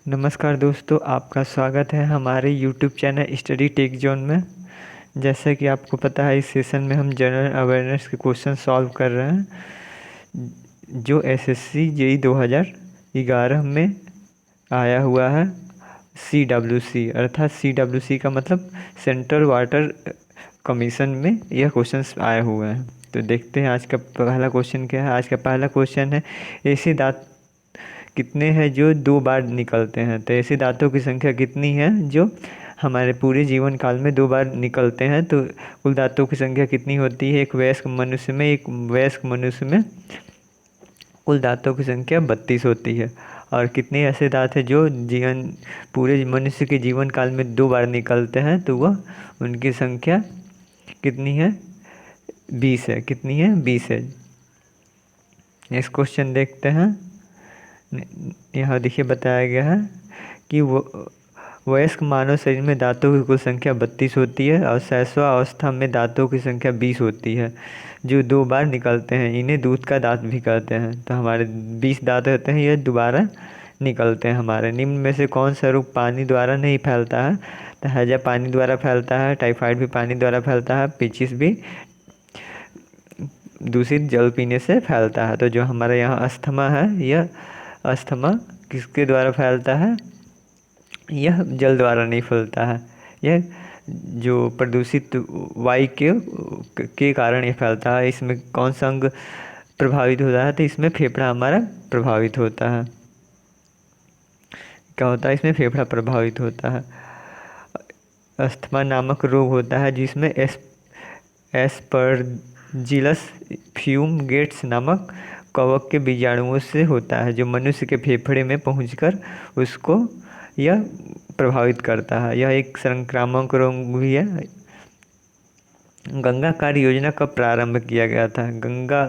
नमस्कार दोस्तों, आपका स्वागत है हमारे YouTube channel study take zone में। जैसा कि आपको पता है, इस सेशन में हम जनरल अवेयरनेस के क्वेश्चन सॉल्व कर रहे हैं जो एसएससी जेई 2011 में आया हुआ है। CWC अर्थात CWC का मतलब सेंट्रल वाटर कमीशन में यह क्वेश्चंस आए हुए हैं। तो देखते हैं आज का पहला क्वेश्चन क्या है। आज का पहला क्वेश्चन है, ऐसे दांत कितने हैं जो 2 बार निकलते हैं। तो ऐसे दांतों की संख्या कितनी है जो हमारे पूरे जीवन काल में 2 बार निकलते हैं। तो कुल दांतों की संख्या कितनी होती है एक वयस्क मनुष्य में कुल दांतों की संख्या 32 होती है। और कितने ऐसे दांत हैं जो पूरे मनुष्य के जीवन काल में 2 बार निकलते हैं, तो वह उनकी संख्या कितनी है? 20 है। कितनी है? 20 है। नेक्स्ट क्वेश्चन देखते हैं। यहाँ देखिए बताया गया है कि वयस्क मानव शरीर में दांतों की कुल संख्या 32 होती है और शैशवावस्था में दांतों की संख्या 20 होती है जो 2 बार निकलते हैं। इन्हें दूध का दांत भी कहते हैं। तो हमारे 20 दांत होते हैं, ये दोबारा निकलते हैं हमारे। निम्न में से कौन सा रोग पानी द्वारा नहीं फैलता है? तो हैजा पानी द्वारा फैलता है, टाइफाइड भी पानी द्वारा फैलता है, पेचिस भी दूषित जल पीने से फैलता है। तो जो हमारे यहाँ अस्थमा है, यह अस्थमा किसके द्वारा फैलता है? यह जल द्वारा नहीं फैलता है, यह जो प्रदूषित वायु के कारण ये फैलता है। इसमें कौन सा अंग प्रभावित होता है? तो इसमें फेफड़ा हमारा प्रभावित होता है। क्या होता है? इसमें फेफड़ा प्रभावित होता है। अस्थमा नामक रोग होता है जिसमें एस्परजिलस फ्यूमगेट्स नामक कवक के बीजाणुओं से होता है, जो मनुष्य के फेफड़े में पहुंचकर उसको यह प्रभावित करता है। यह एक संक्रामक रोग भी है। गंगा कार्य योजना कब प्रारंभ किया गया था? गंगा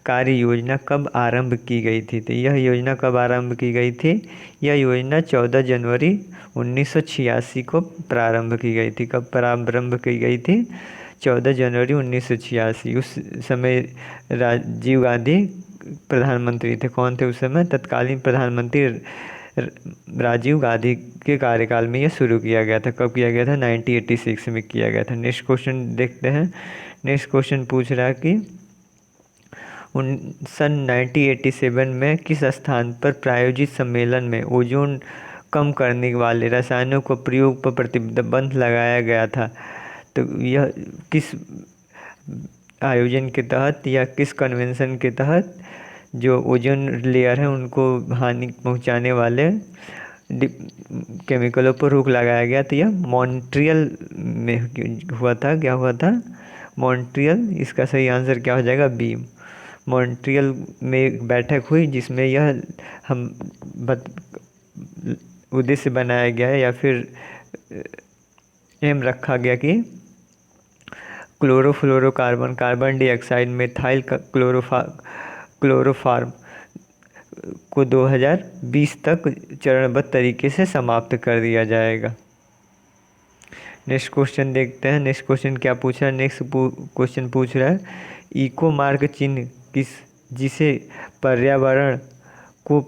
कार्य योजना कब आरंभ की गई थी? तो यह योजना कब आरंभ की गई थी? यह योजना 14 जनवरी 1986 को प्रारंभ की गई थी। कब प्रारंभ की गई थी? 14 जनवरी 1986। उस समय राजीव गांधी प्रधानमंत्री थे। कौन थे उस समय? तत्कालीन प्रधानमंत्री राजीव गांधी के कार्यकाल में यह शुरू किया गया था। कब किया गया था? 1986 में किया गया था। नेक्स्ट क्वेश्चन देखते हैं। नेक्स्ट क्वेश्चन पूछ रहा है कि सन 1987 में किस स्थान पर प्रायोजित सम्मेलन में ओजोन कम करने वाले रसायनों को प्रयोग पर प्रतिबंध लगाया गया था? तो यह किस आयोजन के तहत या किस कन्वेंशन के तहत जो ओजोन लेयर है उनको हानि पहुंचाने वाले केमिकलों पर रोक लगाया गया? तो यह मॉन्ट्रियल में हुआ था। क्या हुआ था? मॉन्ट्रियल। इसका सही आंसर क्या हो जाएगा? बी। मॉन्ट्रियल में एक बैठक हुई जिसमें यह हम उद्देश्य बनाया गया है या फिर एम रखा गया कि chlorofluorocarbon, carbon dioxide, methyl chloroform को 2020 तक चरणबद्ध तरीके से समाप्त कर दिया जाएगा। नेक्स्ट क्वेश्चन देखते हैं। नेक्स्ट क्वेश्चन क्या पूछ रहा है? नेक्स्ट क्वेश्चन पूछ रहा है, इको मार्क चिन्ह जिसे पर्यावरण को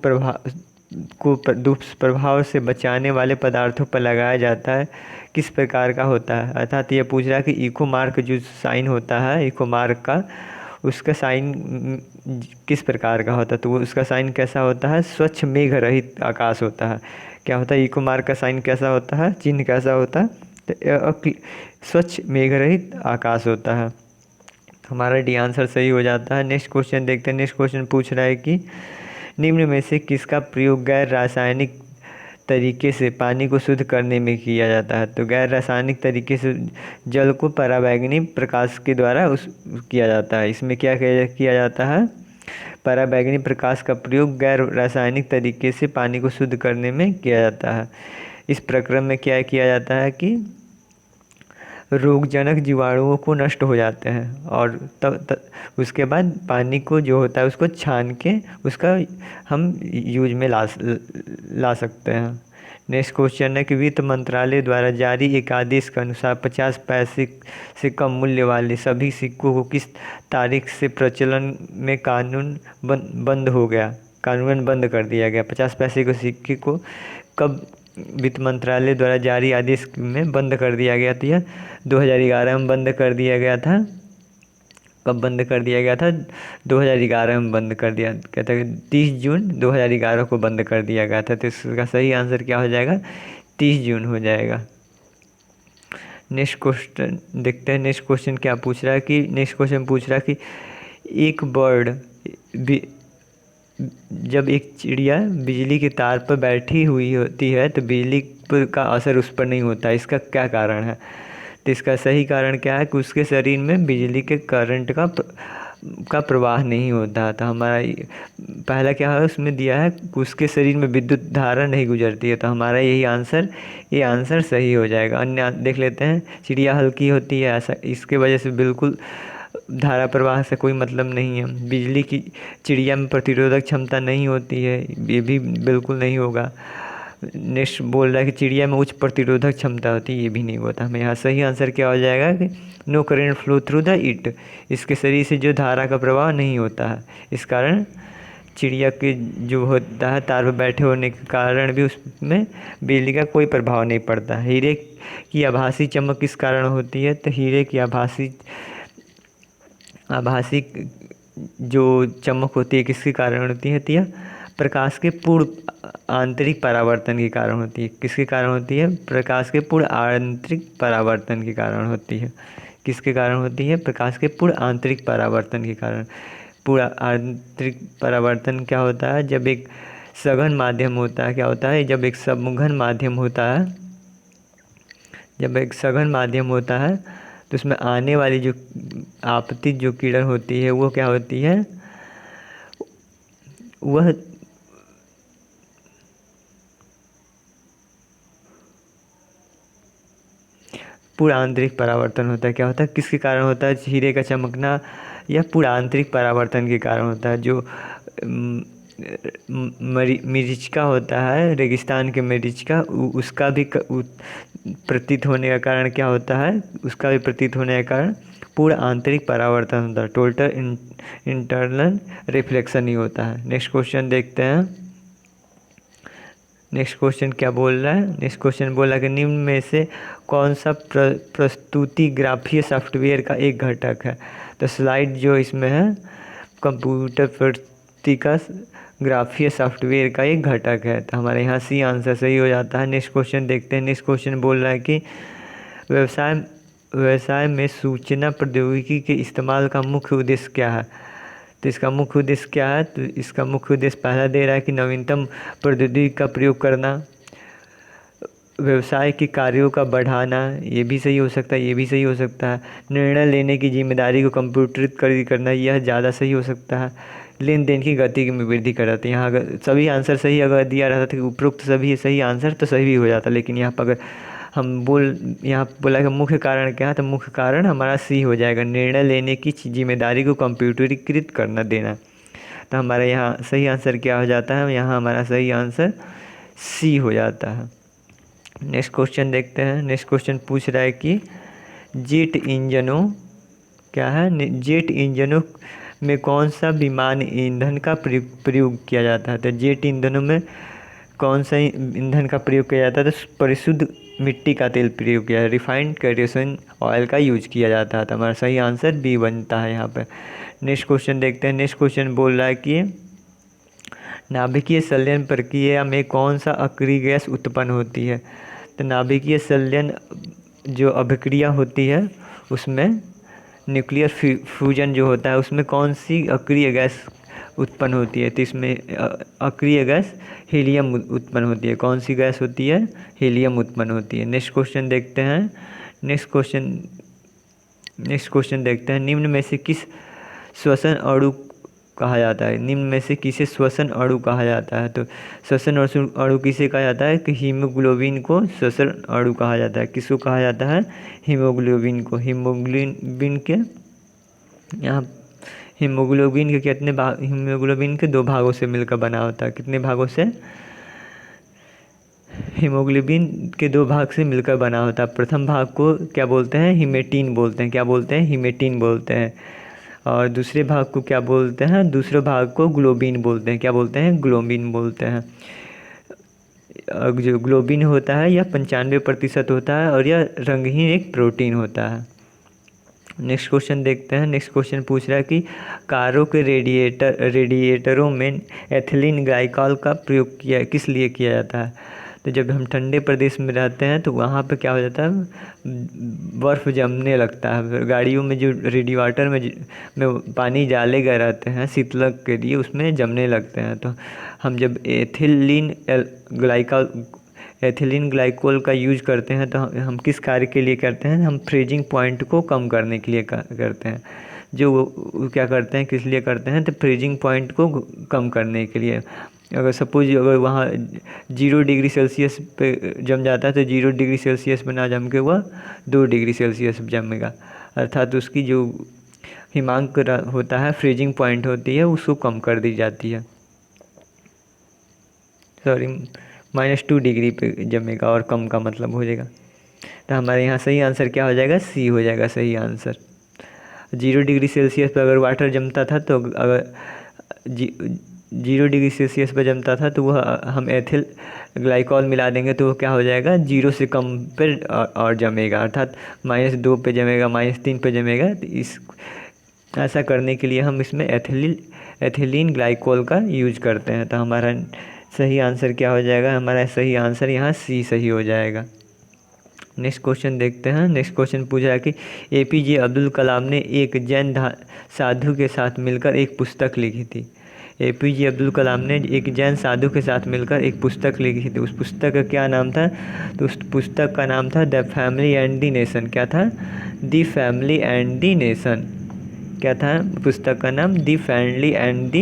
दुष्प्रभाव से बचाने वाले पदार्थों पर लगाया जाता है, किस प्रकार का होता है? अर्थात ये पूछ रहा है कि इको मार्क जो साइन होता है, इको मार्क का, उसका साइन किस प्रकार का होता है? तो वो उसका साइन कैसा होता है? स्वच्छ मेघ रहित आकाश होता है। क्या होता है? इको मार्क का साइन कैसा होता है? चिन्ह कैसा होता है? तो स्वच्छ मेघ रहित आकाश होता है। हमारा डी आंसर सही हो जाता है। नेक्स्ट क्वेश्चन देखते हैं। नेक्स्ट क्वेश्चन पूछ रहा है कि निम्न में से किसका प्रयोग गैर रासायनिक तरीके से पानी को शुद्ध करने में किया जाता है? तो गैर रासायनिक तरीके से जल को पराबैंगनी प्रकाश के द्वारा किया जाता है। इसमें क्या किया जाता है? पराबैंगनी प्रकाश का प्रयोग गैर रासायनिक तरीके से पानी को शुद्ध करने में किया जाता है। इस प्रक्रम में क्या किया जाता है कि रोगजनक जीवाणुओं को नष्ट हो जाते हैं और तब उसके बाद पानी को जो होता है उसको छान के उसका हम यूज में ला सकते हैं। नेक्स्ट क्वेश्चन है कि वित्त मंत्रालय द्वारा जारी एक आदेश के अनुसार 50 पैसे से कम मूल्य वाले सभी सिक्कों को किस तारीख से प्रचलन में कानून बंद हो गया? कानूनन बंद कर दिया गया। 50 पैसे के सिक्के को कब वित्त मंत्रालय द्वारा जारी आदेश में बंद कर दिया गया? तो यह 2011 में बंद कर दिया गया था। कब बंद कर दिया गया था? 2011 में बंद कर दिया गया था। 30 जून 2011 को बंद कर दिया गया था। तो इसका सही आंसर क्या हो जाएगा? 30 जून हो जाएगा। नेक्स्ट क्वेश्चन देखते हैं। नेक्स्ट क्वेश्चन क्या पूछ रहा है कि नेक्स्ट क्वेश्चन पूछ रहा है कि एक बर्ड जब एक चिड़िया बिजली के तार पर बैठी हुई होती है तो बिजली का असर उस पर नहीं होता, इसका क्या कारण है? तो इसका सही कारण क्या है कि उसके शरीर में बिजली के करंट का प्रवाह नहीं होता। तो हमारा पहला क्या है उसमें दिया है कि उसके शरीर में विद्युत धारा नहीं गुजरती है। तो हमारा ये आंसर सही हो जाएगा। अन्य देख लेते हैं। चिड़िया हल्की होती है, ऐसा इसके वजह से बिल्कुल धारा प्रवाह से कोई मतलब नहीं है। बिजली की चिड़िया में प्रतिरोधक क्षमता नहीं होती है, ये भी बिल्कुल नहीं होगा। नेक्स्ट बोल रहा है कि चिड़िया में उच्च प्रतिरोधक क्षमता होती है, ये भी नहीं होता। हमें यहाँ सही आंसर क्या हो जाएगा कि no current flow through the it, इसके शरीर से जो धारा का प्रवाह नहीं होता है। इस कारण चिड़िया के जो होता है तार पर बैठे होने के कारण भी उसमें बिजली का कोई प्रभाव नहीं पड़ता। हीरे की आभासी चमक किस कारण होती है? तो हीरे की आभासी जो चमक होती है किसके कारण होती है? तो यह प्रकाश के पूर्ण आंतरिक परावर्तन के कारण होती है। किसके कारण होती है? प्रकाश के पूर्ण आंतरिक परावर्तन के कारण होती है। किसके कारण होती है? प्रकाश के पूर्ण आंतरिक परावर्तन के कारण। पूरा आंतरिक परावर्तन क्या होता है? जब एक सघन माध्यम होता है, क्या होता है? जब एक समघन माध्यम होता है, जब एक सघन माध्यम होता है तो उसमें आने वाली जो आपतित जो किरण होती है वो क्या होती है? वह पूरा आंतरिक परावर्तन होता है। क्या होता है? किसके कारण होता है हीरे का चमकना? यह पूरा आंतरिक परावर्तन के कारण होता है। जो मिर्चिका होता है, रेगिस्तान के मिर्चिका, उसका भी प्रतीत होने का कारण क्या होता है? उसका भी प्रतीत होने का कारण पूरा आंतरिक परावर्तन होता है। टोटल इंटरनल रिफ्लेक्शन ही होता है। नेक्स्ट क्वेश्चन देखते हैं। नेक्स्ट क्वेश्चन क्या बोल रहा है? नेक्स्ट क्वेश्चन बोला कि निम्न में से कौन सा प्रस्तुति ग्राफीय सॉफ्टवेयर का एक घटक है? तो स्लाइड जो इसमें है कंप्यूटर प्रस्तुतिका ग्राफीय सॉफ्टवेयर का एक घटक है। तो हमारे यहाँ सी आंसर सही हो जाता है। नेक्स्ट क्वेश्चन देखते हैं। नेक्स्ट क्वेश्चन बोल रहा है कि व्यवसाय में सूचना प्रौद्योगिकी के इस्तेमाल का मुख्य उद्देश्य क्या है? तो इसका मुख्य उद्देश्य क्या है? तो इसका मुख्य उद्देश्य पहला दे रहा है कि नवीनतम प्रौद्योगिकी का प्रयोग करना, व्यवसाय के कार्यों का बढ़ाना, ये भी सही हो सकता है, ये भी सही हो सकता है। निर्णय लेने की जिम्मेदारी को कंप्यूटरित करना, यह ज़्यादा सही हो सकता है। लेन देन की गति में वृद्धि कर जाती है। यहाँ अगर सभी आंसर सही अगर दिया रहता था कि उपरोक्त सभी सही आंसर तो सही भी हो जाता, लेकिन यहाँ पर अगर यहाँ बोला कि मुख्य कारण क्या है, तो मुख्य कारण हमारा सी हो जाएगा, निर्णय लेने की जिम्मेदारी को कंप्यूटरीकृत करना देना। तो हमारा यहाँ सही आंसर क्या हो जाता है? यहाँ हमारा सही आंसर सी हो जाता है। नेक्स्ट क्वेश्चन देखते हैं। नेक्स्ट क्वेश्चन पूछ रहा है कि जेट इंजनों क्या है? जेट इंजनों में कौन सा विमान ईंधन का प्रयोग किया जाता है? तो जेट ईंधनों में कौन सा ईंधन का प्रयोग किया जाता है? तो परिशुद्ध मिट्टी का तेल प्रयोग किया है, रिफाइंड केरोसिन ऑयल का यूज किया जाता है। तो हमारा सही आंसर बी बनता है यहाँ पर। नेक्स्ट क्वेश्चन देखते हैं। नेक्स्ट क्वेश्चन बोल रहा है कि नाभिकीय संलयन प्रक्रिया में कौन सा अक्रिय गैस उत्पन्न होती है? तो नाभिकीय संलयन जो अभिक्रिया होती है उसमें न्यूक्लियर फ्यूजन जो होता है उसमें कौन सी अक्रिय गैस उत्पन्न होती है? तो इसमें अक्रिय गैस हीलियम उत्पन्न होती है। कौन सी गैस होती है? हीलियम उत्पन्न होती है। नेक्स्ट क्वेश्चन देखते हैं। नेक्स्ट क्वेश्चन देखते हैं। निम्न में से किस श्वसन अणु कहा जाता है? निम्न में से किसे श्वसन अणु कहा जाता है? तो श्वसन अणु किसे कहा जाता है? कि हीमोग्लोबिन को श्वसन अणु कहा जाता है। किसको कहा जाता है? हीमोग्लोबिन को। हीमोग्लोबिन के यहाँ हीमोग्लोबिन के कितने भाग? हीमोग्लोबिन के 2 भागों से मिलकर बना होता है। कितने भागों से? हीमोग्लोबिन के 2 भाग से मिलकर बना होता है। प्रथम भाग को क्या बोलते हैं? हिमेटिन बोलते हैं। क्या बोलते हैं? हिमेटिन बोलते हैं। और दूसरे भाग को क्या बोलते हैं? दूसरे भाग को ग्लोबिन बोलते हैं। क्या बोलते हैं? ग्लोबिन बोलते हैं। जो ग्लोबिन होता है यह 95% होता है और यह रंगहीन एक प्रोटीन होता है। नेक्स्ट क्वेश्चन देखते हैं। नेक्स्ट क्वेश्चन पूछ रहा है कि कारों के रेडिएटरों में एथिलीन ग्लाइकॉल का प्रयोग किस लिए किया जाता है? तो जब हम ठंडे प्रदेश में रहते हैं तो वहाँ पे क्या हो जाता है, बर्फ़ जमने लगता है। गाड़ियों में जो रेडिएटर में पानी डाले गए रहते हैं शीतलक के लिए, उसमें जमने लगते हैं। तो हम जब एथिलीन ग्लाइकोल का यूज करते हैं तो हम किस कार्य के लिए करते हैं? हम फ्रीजिंग पॉइंट को कम करने के लिए करते हैं। जो वो क्या करते हैं, किस लिए करते हैं? तो फ्रीजिंग पॉइंट को कम करने के लिए। अगर सपोज अगर वहाँ 0 डिग्री सेल्सियस पे जम जाता है तो 0 डिग्री सेल्सियस पे ना जम के वह 2 डिग्री सेल्सियस जमेगा, अर्थात उसकी जो हिमांक होता है, फ्रीजिंग पॉइंट होती है, उसको कम कर दी जाती है। सॉरी, -2 डिग्री पे जमेगा और कम का मतलब हो जाएगा। तो हमारे यहाँ सही आंसर क्या हो जाएगा? सी हो जाएगा सही आंसर। 0 डिग्री सेल्सियस पर अगर वाटर जमता था तो अगर 0 डिग्री सेल्सियस पर जमता था तो वह हम एथिल ग्लाइकॉल मिला देंगे तो वो क्या हो जाएगा? 0 से कम पर और जमेगा, अर्थात -2 पे जमेगा, -3 पे जमेगा। तो इस ऐसा करने के लिए हम इसमें एथिलीन ग्लाइकोल का यूज करते हैं। तो हमारा सही आंसर क्या हो जाएगा? हमारा सही आंसर यहाँ सी सही हो जाएगा। नेक्स्ट क्वेश्चन देखते हैं। नेक्स्ट क्वेश्चन पूछा है कि APJ अब्दुल कलाम ने एक जैन साधु के साथ मिलकर एक पुस्तक लिखी थी। APJ अब्दुल कलाम ने एक जैन साधु के साथ मिलकर एक पुस्तक लिखी थी। उस पुस्तक का क्या नाम था? तो उस पुस्तक का नाम था the family and the nation. क्या था? The family and the nation. क्या था पुस्तक का नाम? The family and the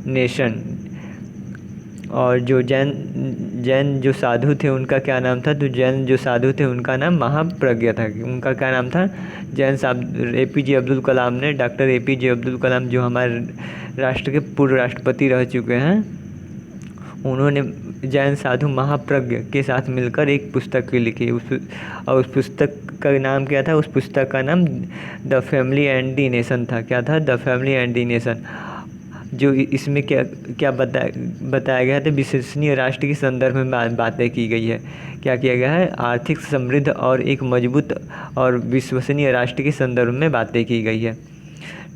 nation. और जो जैन जो साधु थे उनका क्या नाम था? तो जैन जो साधु थे उनका नाम महाप्रज्ञ था। उनका क्या नाम था? जैन APJ अब्दुल कलाम ने, डॉक्टर APJ अब्दुल कलाम जो हमारे राष्ट्र के पूर्व राष्ट्रपति रह चुके हैं, उन्होंने जैन साधु महाप्रज्ञ के साथ मिलकर एक पुस्तक लिखी। और उस पुस्तक का नाम क्या था? उस पुस्तक का नाम the family and the nation था। क्या था? The family and the nation. जो इसमें क्या बताया गया है? तो विश्वसनीय राष्ट्र के संदर्भ में बातें की गई है। क्या किया गया है? आर्थिक समृद्ध और एक मजबूत और विश्वसनीय राष्ट्र के संदर्भ में बातें की गई है।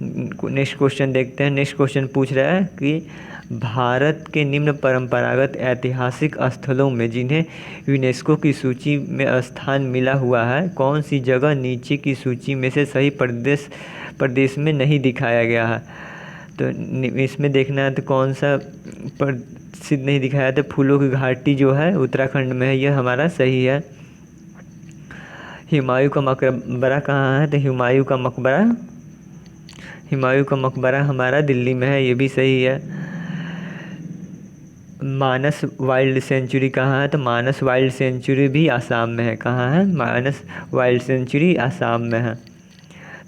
नेक्स्ट क्वेश्चन देखते हैं। नेक्स्ट क्वेश्चन पूछ रहा है कि भारत के निम्न परंपरागत ऐतिहासिक स्थलों में जिन्हें यूनेस्को की सूची में स्थान मिला हुआ है, कौन सी जगह नीचे की सूची में से सही प्रदेश में नहीं दिखाया गया है? तो इसमें देखना है तो कौन सा प्रसिद्ध नहीं दिखाया? तो फूलों की घाटी जो है उत्तराखंड में है, यह हमारा सही है। हुमायूं का मकबरा कहाँ है? तो हुमायूं का मकबरा हमारा दिल्ली में है, ये भी सही है। मानस वाइल्ड सेंचुरी कहाँ है? तो मानस वाइल्ड सेंचुरी भी आसाम में है। कहाँ है? मानस वाइल्ड सेंचुरी आसाम में है।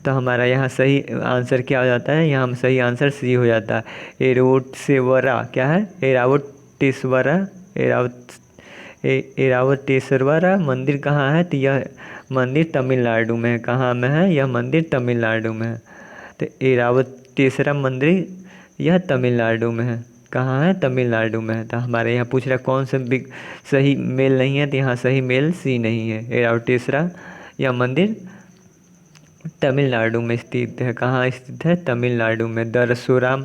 तो हमारा यहाँ सही आंसर क्या हो जाता है? यहाँ सही आंसर सी हो जाता है। एरावतेश्वरा क्या है? एरावतेश्वरा मंदिर कहाँ है? तो यह मंदिर तमिलनाडु में है। कहाँ में है? यह मंदिर तमिलनाडु में है। तो एरावतेश्वरा मंदिर यह तमिलनाडु में है। कहाँ है? तमिलनाडु में है। तो हमारे यहाँ पूछ रहा है कौन सा सही मेल नहीं है? तो यहाँ सही मेल सी नहीं है। एरावतेश्वरा यह मंदिर तमिलनाडु में स्थित है। कहाँ स्थित है? तमिलनाडु में दरसोराम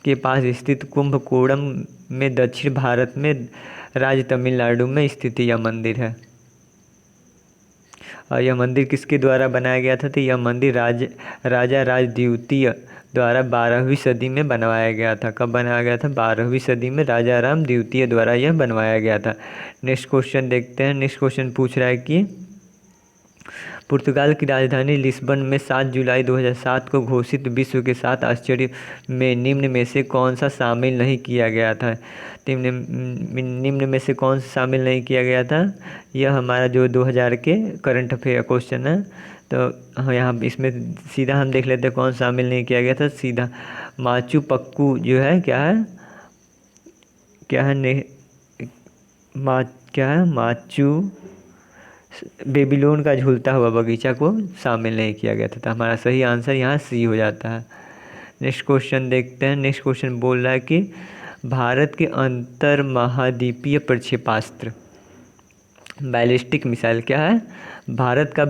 के पास स्थित कुंभकोणम में दक्षिण भारत में राज्य तमिलनाडु में स्थित यह मंदिर है। और यह मंदिर किसके द्वारा बनाया गया था? तो यह मंदिर राजा राज द्वितीय द्वारा 12वीं सदी में बनवाया गया था। कब बनाया गया था? 12वीं सदी में राजा राम द्वितीय द्वारा यह बनवाया गया था। नेक्स्ट क्वेश्चन देखते हैं। नेक्स्ट क्वेश्चन पूछ रहा है कि पुर्तगाल की राजधानी लिस्बन में 7 जुलाई 2007 को घोषित विश्व के 7 आश्चर्य में निम्न में से कौन सा शामिल नहीं किया गया था? निम्न में से कौन सा शामिल नहीं किया गया था? यह हमारा जो 2000 के करंट अफेयर क्वेश्चन है। तो हाँ, यहाँ इसमें सीधा हम देख लेते हैं कौन शामिल नहीं किया गया था। सीधा माचू पक्कू जो है क्या है? माचू बेबीलोन का झूलता हुआ बगीचा को शामिल नहीं किया गया था। तो हमारा सही आंसर यहाँ सी हो जाता है। नेक्स्ट क्वेश्चन देखते हैं। नेक्स्ट क्वेश्चन बोल रहा है कि भारत के अंतर महाद्वीपीय प्रक्षेपास्त्र बैलिस्टिक मिसाइल क्या है? भारत का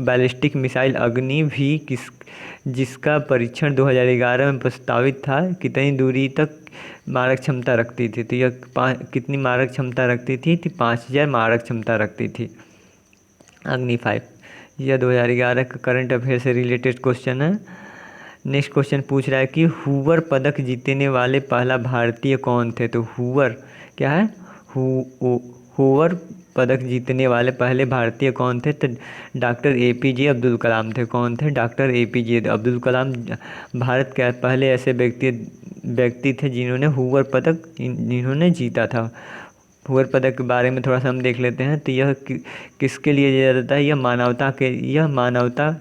बैलिस्टिक मिसाइल अग्नि भी जिसका परीक्षण 2011 में प्रस्तावित था, कितनी दूरी तक मारक क्षमता रखती थी? तो यह कितनी मारक क्षमता रखती थी? 5000 मारक क्षमता रखती थी अग्नि 5। यह 2011 का करंट अफेयर से रिलेटेड क्वेश्चन है। नेक्स्ट क्वेश्चन पूछ रहा है कि हूवर पदक जीतने वाले पहला भारतीय कौन थे? तो हूवर क्या है? हूवर पदक जीतने वाले पहले भारतीय कौन थे? तो डॉक्टर APJ अब्दुल कलाम थे। कौन थे? डॉक्टर APJ अब्दुल कलाम भारत के पहले ऐसे व्यक्ति थे जिन्होंने हूवर पदक जीता था। हूवर पदक के बारे में थोड़ा सा हम देख लेते हैं। तो यह किसके लिए दिया जाता है? यह मानवता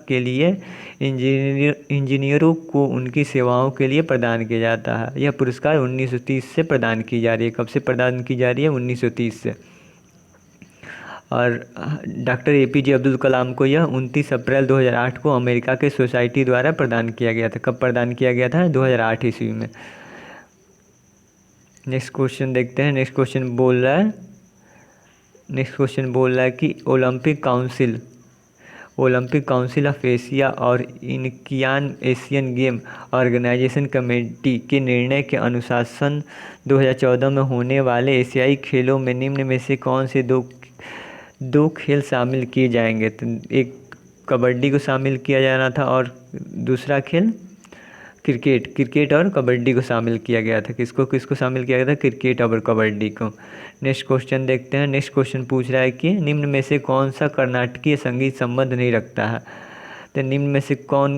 के लिए इंजीनियरों को उनकी सेवाओं के लिए प्रदान किया जाता है। यह पुरस्कार 1930 से प्रदान की जा रही है। कब से प्रदान की जा रही है? 1930 से। और डॉक्टर APJ अब्दुल कलाम को यह 29 अप्रैल 2008 को अमेरिका के सोसाइटी द्वारा प्रदान किया गया था। कब प्रदान किया गया था? 2008 ईस्वी में। नेक्स्ट क्वेश्चन देखते हैं। नेक्स्ट क्वेश्चन बोल रहा है कि ओलंपिक काउंसिल ऑफ एशिया और इनकियान एशियन गेम ऑर्गेनाइजेशन कमेटी के निर्णय के अनुसार सन 2014 में होने वाले एशियाई खेलों में निम्न में से कौन से दो खेल शामिल किए जाएंगे? तो एक कबड्डी को शामिल किया जाना था और दूसरा खेल क्रिकेट और कबड्डी को शामिल किया गया था। किसको शामिल किया गया था? क्रिकेट और कबड्डी को। नेक्स्ट क्वेश्चन देखते हैं। नेक्स्ट क्वेश्चन पूछ रहा है कि निम्न में से कौन सा कर्नाटकीय संगीत संबंध नहीं रखता है? तो निम्न में से कौन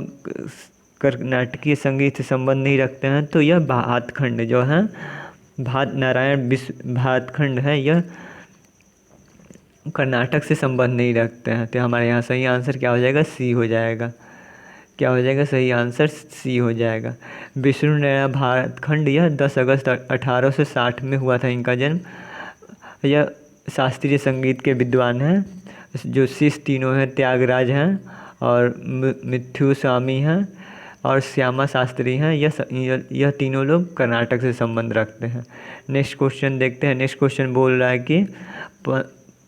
कर्नाटकीय संगीत से संबंध नहीं रखते हैं? तो यह भातखंड जो है, नारायण भातखंड है, यह कर्नाटक से संबंध नहीं रखते हैं। तो हमारे यहाँ सही आंसर क्या हो जाएगा? सी हो जाएगा। क्या हो जाएगा? सही आंसर सी हो जाएगा। विष्णु नैना भातखंड यह 10 अगस्त 1860 में हुआ था इनका जन्म। यह शास्त्रीय संगीत के विद्वान हैं। जो शिष्य तीनों हैं, त्यागराज हैं और मिथ्यु स्वामी हैं और श्यामा शास्त्री हैं। यह तीनों लोग कर्नाटक से संबंध रखते हैं। नेक्स्ट क्वेश्चन देखते हैं। नेक्स्ट क्वेश्चन बोल रहा है कि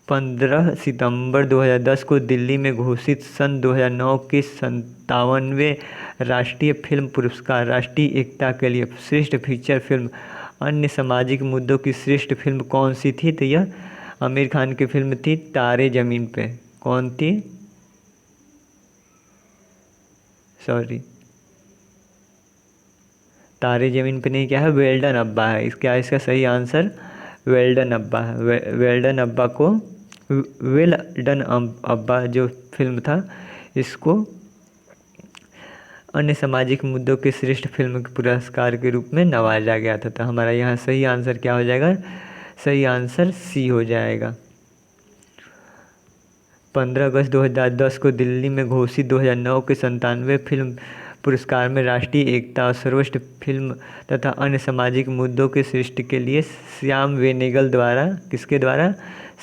15 सितंबर 2010 को दिल्ली में घोषित सन 2009 के 57वें राष्ट्रीय फिल्म पुरस्कार राष्ट्रीय एकता के लिए श्रेष्ठ फीचर फिल्म अन्य सामाजिक मुद्दों की श्रेष्ठ फिल्म कौन सी थी? तो यह आमिर खान की फिल्म थी तारे ज़मीन पे। कौन थी? सॉरी, तारे ज़मीन पे नहीं, क्या है? वेल डन अब्बा है। इसका सही आंसर वेल डन अब्बा है। वेल डन अब्बा जो फिल्म था, इसको अन्य सामाजिक मुद्दों के श्रेष्ठ फिल्म के पुरस्कार के रूप में नवाजा गया था। तो हमारा यहाँ सही आंसर क्या हो जाएगा? सही आंसर सी हो जाएगा। 15 अगस्त 2010 को दिल्ली में घोषित 2009 के 97वें फिल्म पुरस्कार में राष्ट्रीय एकता और सर्वश्रेष्ठ फिल्म तथा अन्य सामाजिक मुद्दों के सृष्टि के लिए श्याम बेनेगल द्वारा, किसके द्वारा?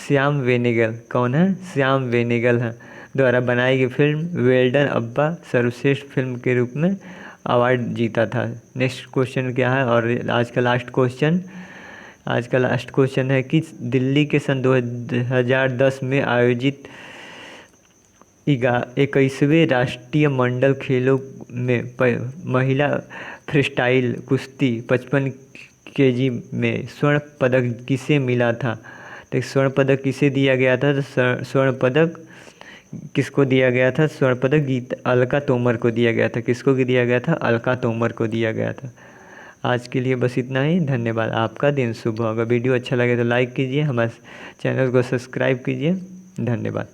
श्याम बेनेगल। कौन है? श्याम बेनेगल है द्वारा बनाई गई फिल्म वेल डन अब्बा सर्वश्रेष्ठ फिल्म के रूप में अवार्ड जीता था। नेक्स्ट क्वेश्चन क्या है? और आज का लास्ट क्वेश्चन है कि दिल्ली के सन 2010 में आयोजित 21वें राष्ट्रीय मंडल खेलों में महिला फ्रीस्टाइल कुश्ती 55 kg में स्वर्ण पदक किसे मिला था? तो स्वर्ण पदक किसे दिया गया था? तो स्वर्ण पदक किसको दिया गया था? स्वर्ण पदक अलका तोमर को दिया गया था। किसको दिया गया था? अलका तोमर को दिया गया था। आज के लिए बस इतना ही। धन्यवाद। आपका दिन शुभ हो। अगर वीडियो अच्छा लगे तो लाइक कीजिए, हमारे चैनल को सब्सक्राइब कीजिए। धन्यवाद।